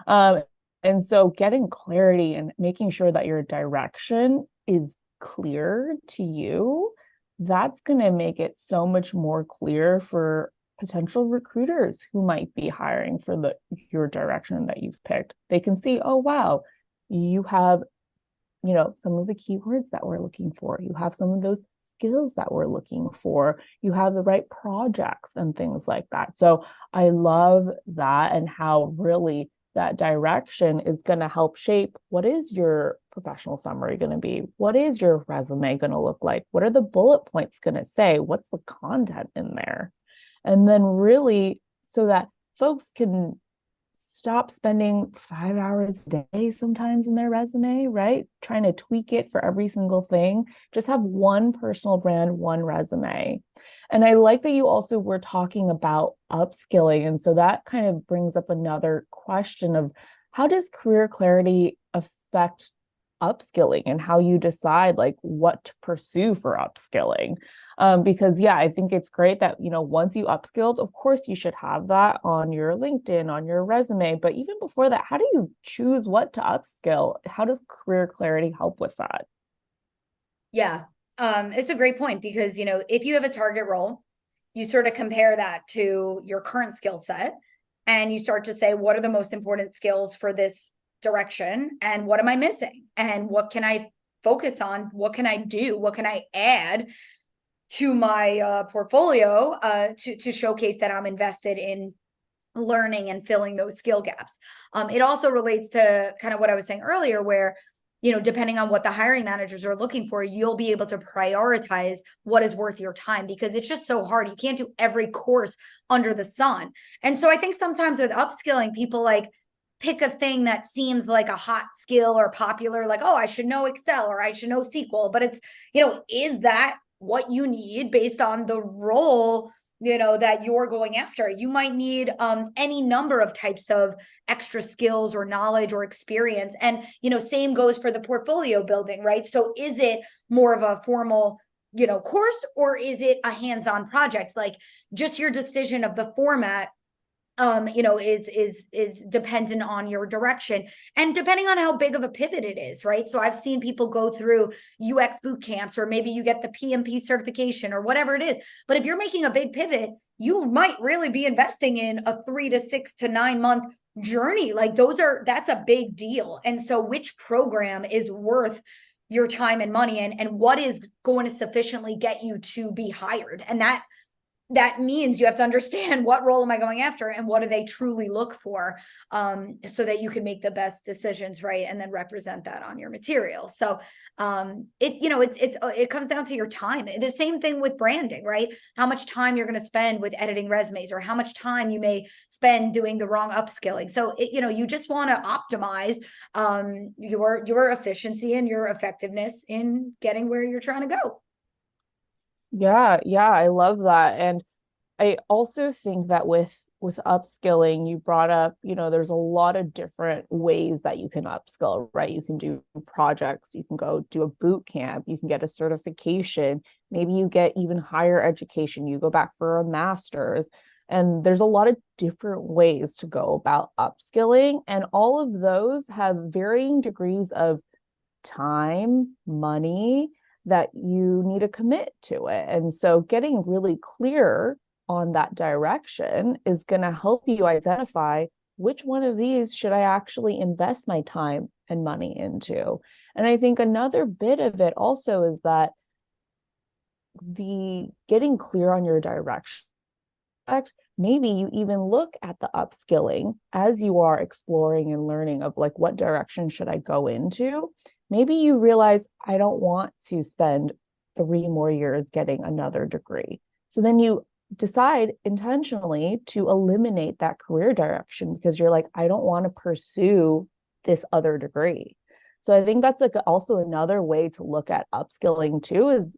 Um, and so getting clarity and making sure that your direction is clear to you, that's going to make it so much more clear for potential recruiters who might be hiring for your direction that you've picked. They can see, oh, wow, you have, you know, some of the keywords that we're looking for. You have some of those skills that we're looking for. You have the right projects and things like that. So I love that, and how really that direction is going to help shape what is your professional summary going to be? What is your resume going to look like? What are the bullet points going to say? What's the content in there? And then really, so that folks can stop spending 5 hours a day sometimes in their resume, right? Trying to tweak it for every single thing. Just have one personal brand, one resume. And I like that you also were talking about upskilling. And so that kind of brings up another question of, how does career clarity affect upskilling and how you decide like what to pursue for upskilling? Because yeah, I think it's great that, you know, once you upskilled, of course you should have that on your LinkedIn, on your resume. But even before that, how do you choose what to upskill? How does career clarity help with that? Yeah. It's a great point, because, you know, if you have a target role, you sort of compare that to your current skill set, and you start to say, what are the most important skills for this direction? And what am I missing? And what can I focus on? What can I do? What can I add to my portfolio to showcase that I'm invested in learning and filling those skill gaps? It also relates to kind of what I was saying earlier, where, you know, depending on what the hiring managers are looking for, you'll be able to prioritize what is worth your time, because it's just so hard. You can't do every course under the sun. And so I think sometimes with upskilling, people like pick a thing that seems like a hot skill or popular, like, oh, I should know Excel or I should know SQL. But it's, you know, is that what you need based on the role, you know, that you're going after? You might need any number of types of extra skills or knowledge or experience. And, you know, same goes for the portfolio building, right? So is it more of a formal, you know, course, or is it a hands-on project? Like, just your decision of the format, you know, is dependent on your direction, and depending on how big of a pivot it is, right? So I've seen people go through UX boot camps, or maybe you get the PMP certification or whatever it is. But if you're making a big pivot, you might really be investing in a 3 to 6 to 9 month journey. Like, that's a big deal. And so which program is worth your time and money, and what is going to sufficiently get you to be hired? And that means you have to understand, what role am I going after, and what do they truly look for, so that you can make the best decisions, right? And then represent that on your material. So it comes down to your time. The same thing with branding, right? How much time you're going to spend with editing resumes, or how much time you may spend doing the wrong upskilling. So you just want to optimize your efficiency and your effectiveness in getting where you're trying to go. Yeah, yeah, I love that. And I also think that with upskilling, you brought up, you know, there's a lot of different ways that you can upskill, right? You can do projects, you can go do a boot camp, you can get a certification, maybe you get even higher education, you go back for a master's. And there's a lot of different ways to go about upskilling. And all of those have varying degrees of time, money that you need to commit to it. And so getting really clear on that direction is going to help you identify which one of these should I actually invest my time and money into? And I think another bit of it also is that the getting clear on your direction, maybe you even look at the upskilling as you are exploring and learning of like, what direction should I go into? Maybe you realize I don't want to spend 3 more years getting another degree. So then you decide intentionally to eliminate that career direction because you're like, I don't want to pursue this other degree. So I think that's like also another way to look at upskilling too, is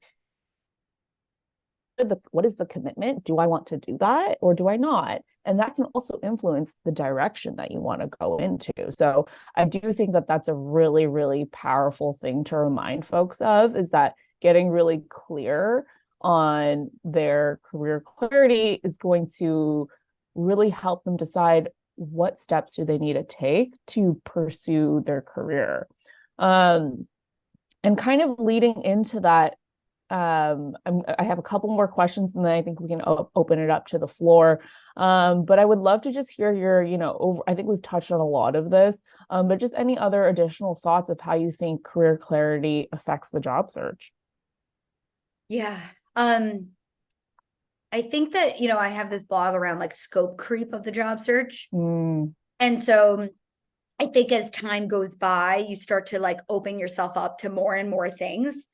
what is the commitment? Do I want to do that or do I not? And that can also influence the direction that you want to go into. So I do think that that's a really, really powerful thing to remind folks of, is that getting really clear on their career clarity is going to really help them decide what steps do they need to take to pursue their career. And kind of leading into that, I have a couple more questions and then I think we can open it up to the floor. But I would love to just hear your, I think we've touched on a lot of this, but just any other additional thoughts of how you think career clarity affects the job search. Yeah. I think that, I have this blog around like scope creep of the job search. And so I think as time goes by, you start to like open yourself up to more and more things.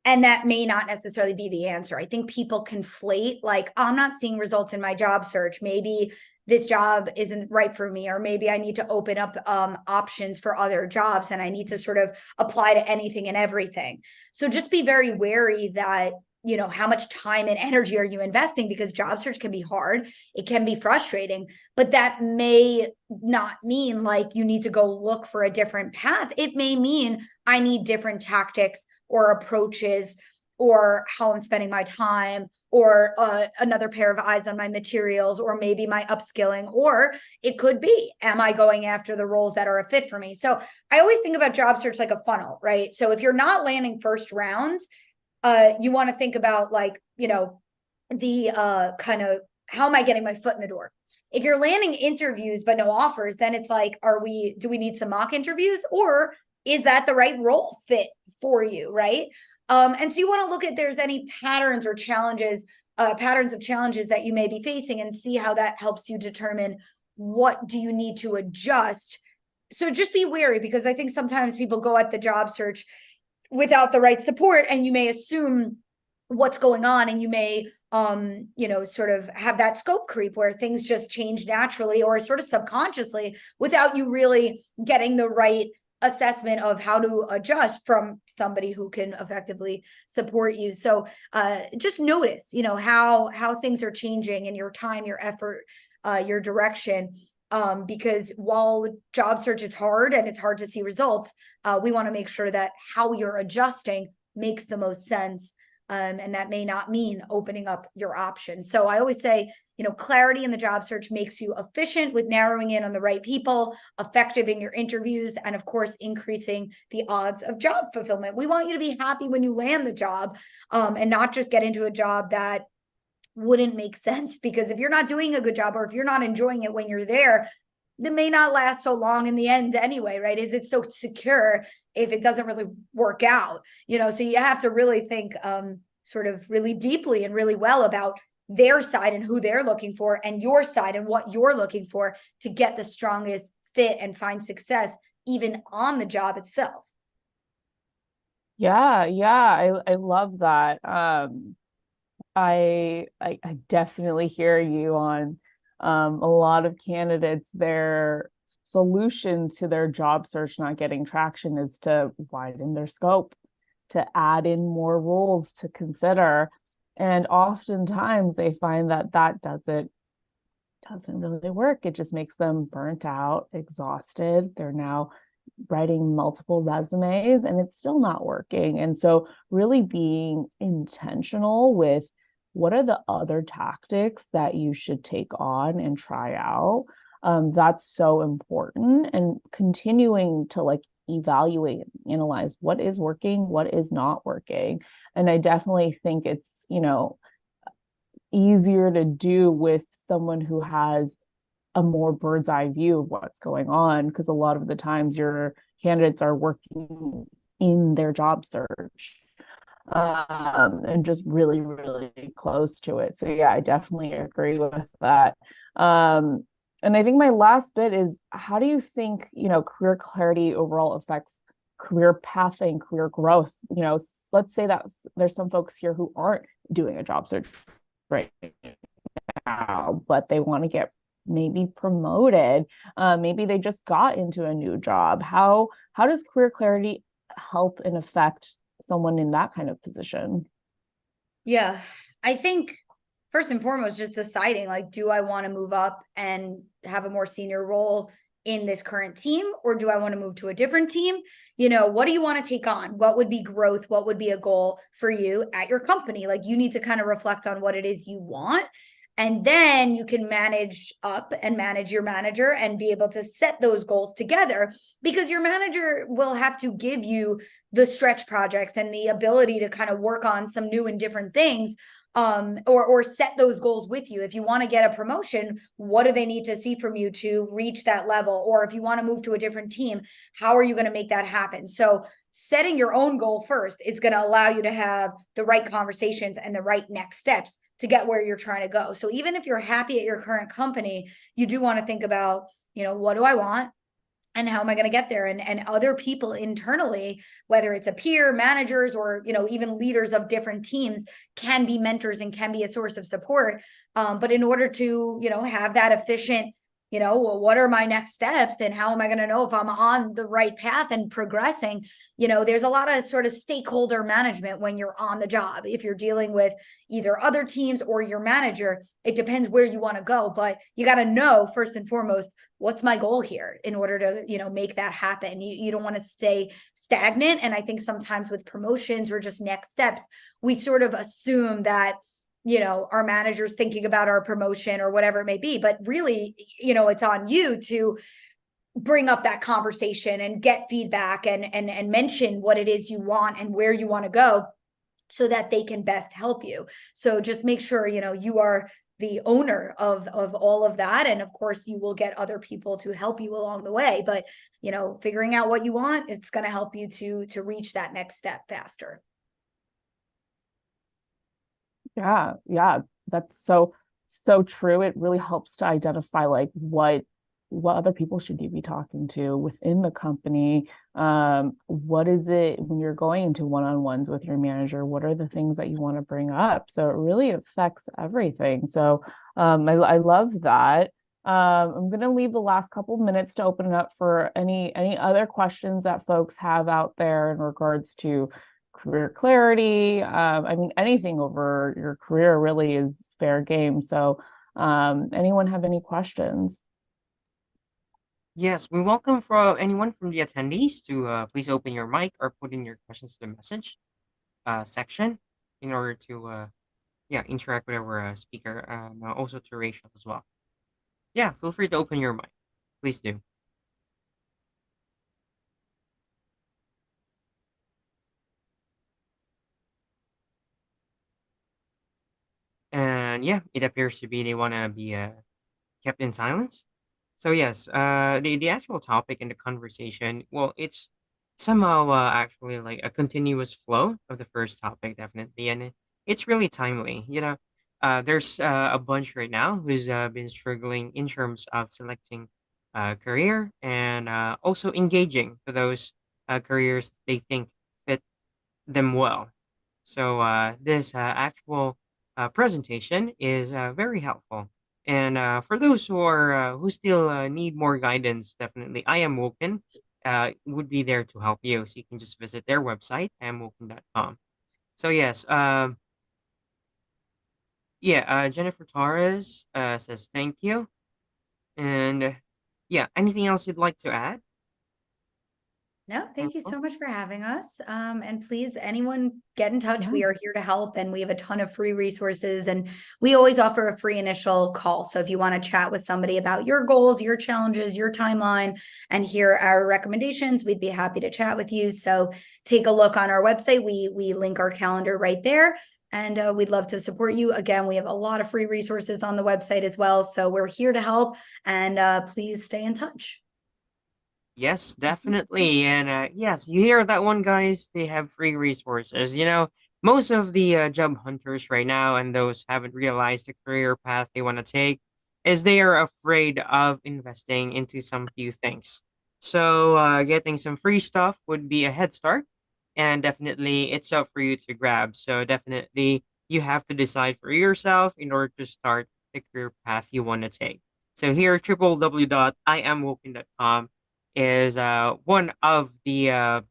And that may not necessarily be the answer. I think people conflate, like, I'm not seeing results in my job search. Maybe this job isn't right for me, or maybe I need to open up options for other jobs and I need to sort of apply to anything and everything. So just be very wary that, how much time and energy are you investing, because job search can be hard. It can be frustrating, but that may not mean like you need to go look for a different path. It may mean I need different tactics or approaches, or how I'm spending my time, or another pair of eyes on my materials, or maybe my upskilling, or it could be, am I going after the roles that are a fit for me? So I always think about job search like a funnel, right? So if you're not landing first rounds, you want to think about like, the kind of, how am I getting my foot in the door? If you're landing interviews but no offers, then it's like, do we need some mock interviews, or is that the right role fit for you, right? And so you want to look at there's any patterns or challenges, patterns of challenges that you may be facing, and see how that helps you determine what do you need to adjust. So just be wary, because I think sometimes people go at the job search without the right support, and you may assume what's going on, and you may sort of have that scope creep where things just change naturally or sort of subconsciously without you really getting the right assessment of how to adjust from somebody who can effectively support you. So just notice, how things are changing in your time, your effort, your direction. Because while job search is hard and it's hard to see results, we want to make sure that how you're adjusting makes the most sense. And that may not mean opening up your options. So I always say, clarity in the job search makes you efficient with narrowing in on the right people, effective in your interviews, and of course, increasing the odds of job fulfillment. We want you to be happy when you land the job, and not just get into a job that wouldn't make sense, because if you're not doing a good job, or if you're not enjoying it when you're there, that may not last so long in the end anyway, right? Is it so secure if it doesn't really work out? So you have to really think sort of really deeply and really well about their side and who they're looking for, and your side and what you're looking for, to get the strongest fit and find success even on the job itself. Yeah, I love that. I definitely hear you on a lot of candidates. Their solution to their job search not getting traction is to widen their scope, to add in more roles to consider. And oftentimes they find that doesn't really work. It just makes them burnt out, exhausted. They're now writing multiple resumes and it's still not working. And so really being intentional with what are the other tactics that you should take on and try out, that's so important. And continuing to like evaluate and analyze what is working, what is not working. And I definitely think it's, easier to do with someone who has a more bird's eye view of what's going on, because a lot of the times your candidates are working in their job search and just really, really close to it. So yeah, I definitely agree with that. And I think my last bit is, how do you think, career clarity overall affects career pathing, career growth? Let's say that there's some folks here who aren't doing a job search right now, but they want to get maybe promoted. Maybe they just got into a new job. How does career clarity help and affect someone in that kind of position? Yeah, I think first and foremost, just deciding, like, do I want to move up and have a more senior role in this current team, or do I want to move to a different team? What do you want to take on? What would be growth? What would be a goal for you at your company? Like, you need to kind of reflect on what it is you want. And then you can manage up and manage your manager and be able to set those goals together, because your manager will have to give you the stretch projects and the ability to kind of work on some new and different things, or set those goals with you. If you want to get a promotion, what do they need to see from you to reach that level? Or if you want to move to a different team, how are you going to make that happen? So setting your own goal first is going to allow you to have the right conversations and the right next steps to get where you're trying to go. So even if you're happy at your current company, you do want to think about, what do I want? And how am I going to get there? And other people internally, whether it's a peer, managers, or even leaders of different teams, can be mentors and can be a source of support. But in order to have that efficient, well, what are my next steps and how am I going to know if I'm on the right path and progressing? There's a lot of sort of stakeholder management when you're on the job. If you're dealing with either other teams or your manager, it depends where you want to go, but you got to know first and foremost, what's my goal here in order to make that happen. You don't want to stay stagnant. And I think sometimes with promotions or just next steps, we sort of assume that our managers thinking about our promotion or whatever it may be, but really it's on you to bring up that conversation and get feedback and mention what it is you want and where you want to go, so that they can best help you. So just make sure you are the owner of all of that. And of course you will get other people to help you along the way, but figuring out what you want, it's going to help you to reach that next step faster. Yeah, that's so true. It really helps to identify like what other people should you be talking to within the company. What is it when you're going into one-on-ones with your manager? What are the things that you want to bring up? So it really affects everything. So I love that. I'm going to leave the last couple of minutes to open it up for any other questions that folks have out there in regards to career clarity. I mean, anything over your career really is fair game. So anyone have any questions? Yes, we welcome for anyone from the attendees to please open your mic or put in your questions to the message section in order to interact with our speaker, and also to Rachel as well. Yeah, feel free to open your mic. Please do. And yeah, it appears to be they want to be kept in silence. So yes, the actual topic in the conversation, well, it's somehow actually like a continuous flow of the first topic, definitely, and it's really timely. There's a bunch right now who's been struggling in terms of selecting career and also engaging to those careers they think fit them well. So this actual presentation is very helpful. And for those who still need more guidance, definitely I am Woken would be there to help you. So you can just visit their website, amwoken.com. So yes, Jennifer Torres says thank you. And yeah, anything else you'd like to add? No, thank you so much for having us. And please, anyone get in touch. We are here to help, and we have a ton of free resources, and we always offer a free initial call. So if you want to chat with somebody about your goals, your challenges, your timeline, and hear our recommendations, we'd be happy to chat with you. So take a look on our website. We link our calendar right there. and we'd love to support you. Again, we have a lot of free resources on the website as well. So we're here to help, and please stay in touch. Yes, definitely. And yes, you hear that one, guys? They have free resources. Most of the job hunters right now and those haven't realized the career path they want to take is they are afraid of investing into some few things. So getting some free stuff would be a head start, and definitely it's up for you to grab. So definitely you have to decide for yourself in order to start the career path you want to take. So here, www.iamwoken.com is one of the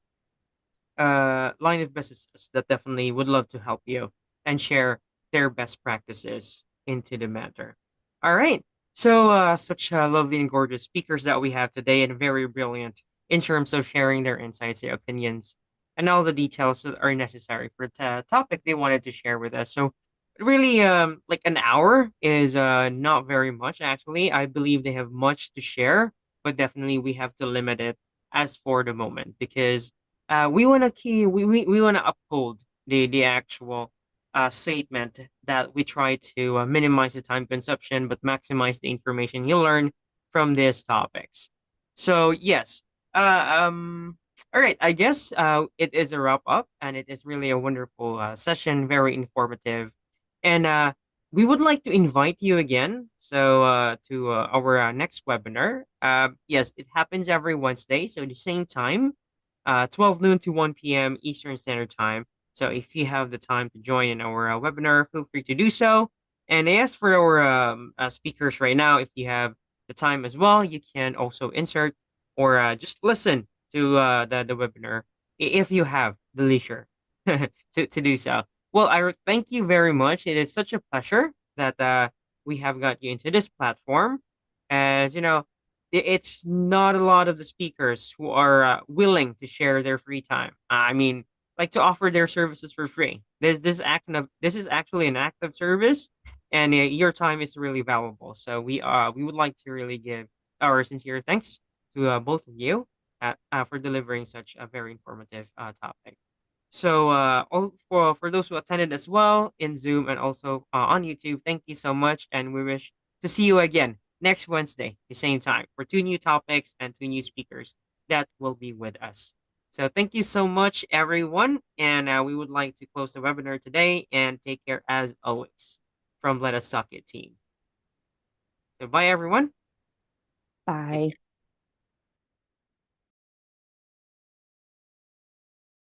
line of businesses that definitely would love to help you and share their best practices into the matter. All right. So, such lovely and gorgeous speakers that we have today, and very brilliant in terms of sharing their insights, their opinions, and all the details that are necessary for the topic they wanted to share with us. So, really, like an hour is not very much, actually. I believe they have much to share, but definitely we have to limit it as for the moment because we want to we want to uphold the actual statement that we try to minimize the time consumption but maximize the information you learn from these topics. So yes, all right. I guess it is a wrap up, and it is really a wonderful session, very informative, and we would like to invite you again. So to our next webinar. Yes, it happens every Wednesday, so the same time 12 noon to 1 p.m. Eastern Standard Time. So if you have the time to join in our webinar, feel free to do so. And I ask for our speakers right now, if you have the time as well, you can also insert or just listen to the webinar if you have the leisure to do so. Well, I thank you very much. It is such a pleasure that we have got you into this platform. As you know, it's not a lot of the speakers who are willing to share their free time. I mean, like to offer their services for free. This is actually an act of service, and your time is really valuable. So we would like to really give our sincere thanks to both of you for delivering such a very informative topic. So all for those who attended as well in Zoom and also on YouTube, thank you so much, and we wish to see you again next Wednesday, the same time, for two new topics and two new speakers that will be with us. So thank you so much, everyone, and we would like to close the webinar today and take care as always from Let Us Suck It team. So bye, everyone. Take Bye. care.